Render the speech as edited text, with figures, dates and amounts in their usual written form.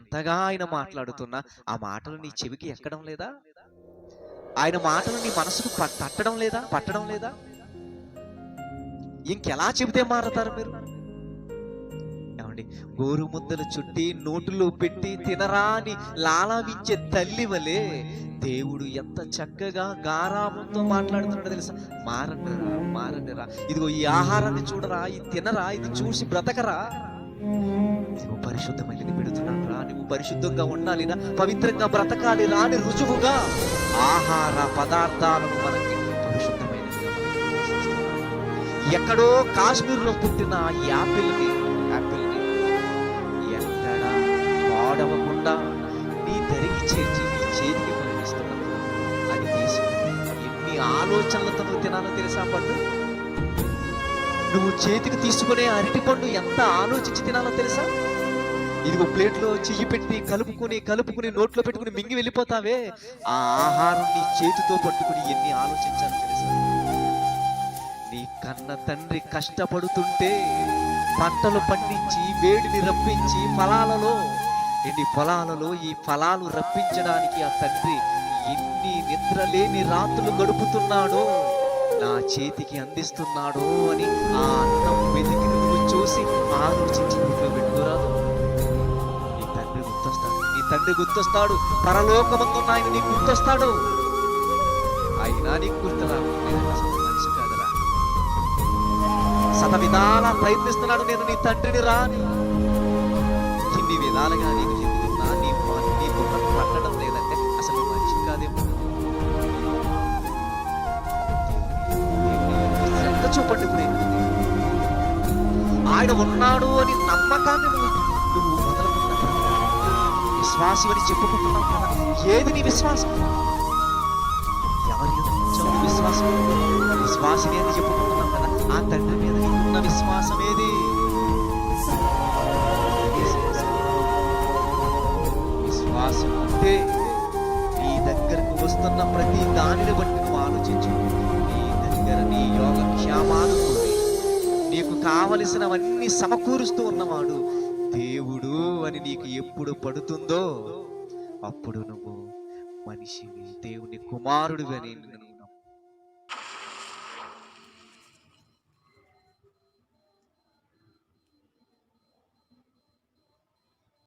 ఎంతగా ఆయన మాట్లాడుతున్నా ఆ మాటలు నీ చెవికి ఎక్కడం లేదా? ఆయన మాటలు నీ మనసుకు పట్టడం లేదా? ఇంకెలా చెబితే మారతారు మీరు? ఏమండి, గోరు ముద్దలు చుట్టి నోటులో పెట్టి తినరా అని లాలావించే తల్లి వలె దేవుడు ఎంత చక్కగా గారాబంతో మాట్లాడుతున్నాడో తెలుసా? మారండిరా, ఇదిగో ఈ ఆహారాన్ని చూడరా, ఇది తినరా, ఇది చూసి బ్రతకరా. నువ్వు పరిశుద్ధమైనది పెడుతున్నాను రా, నువ్వు పరిశుద్ధంగా ఉండాలిరా, పవిత్రంగా బ్రతకాలి రా అని రుజువుగా ఆహార పదార్థాలను మనకి పరిశుద్ధమైనదిగా ఎక్కడో కాశ్మీర్లో పుట్టిన యాపిల్ని ఎక్కడా పాడవకుండా నీ దరికి చేర్చి నీ చేతికి పంపిస్తున్నావు. అది తీసుకుని ఎన్ని ఆలోచనలతో నువ్వు తినాలో తెలుసా? పండు నువ్వు చేతికి తీసుకునే అరటి పండు ఎంత ఆలోచించి తినాలో తెలుసా? ఇదిగో ప్లేట్లో చెయ్యి పెట్టి కలుపుకుని నోట్లో పెట్టుకుని మింగి వెళ్ళిపోతావే, ఆ ఆహారం నీ చేతితో పట్టుకుని ఎన్ని ఆలోచించాలో తెలుసా? నీ కన్న తండ్రి కష్టపడుతుంటే పంటలు పండించి వేడిని రప్పించి పొలాలలో ఈ ఫలాలు రప్పించడానికి ఆ తండ్రి ఎన్ని నిద్రలేని రాత్రులు గడుపుతున్నాడో నా చేతికి అందిస్తున్నాడో అని ఆ అన్నం వెతికి నువ్వు చూసి ఆలోచించి ఇంట్లో పెట్టుకోరాదు. నీ తండ్రి గుర్తొస్తాడు, పరలోకమందున్న ఆయన నీకు గుర్తొస్తాడు. అయినా నీకు గుర్తురాదు, మనిషి కాదురా. విధాలా ప్రయత్నిస్తున్నాడు, నేను నీ తండ్రిని రాని. ఇన్ని విధాలుగా నీకు చెప్తున్నా, నీ బుర్ర పట్టడం లేదంటే అసలు మనిషి కాదేమో. శ్రద్ధ చూపండి. ఆయన ఉన్నాడు అని నమ్మకాన్ని నువ్వు మొదలుకున్నా. విశ్వాసి అని చెప్పుకుంటున్నావు కదా, ఏది నీ విశ్వాసం? ఎవరి విశ్వాసం? విశ్వాసిని అని చెప్పుకుంటున్నావు కదా, ఆ తండ్రి మీద నీకున్న విశ్వాసం ఏది? విశ్వాసం ఉంటే నీ దగ్గరకు వస్తున్న ప్రతి దానిని బట్టి నువ్వు ఆలోచించు. నీ దగ్గర నీ యోగక్షేమాలు నీకు కావలసినవన్నీ సమకూరుస్తూ ఉన్నవాడు దేవుడు అని నీకు ఎప్పుడు పడుతుందో అప్పుడు నువ్వు మనిషివి, దేవుని కుమారుడు అని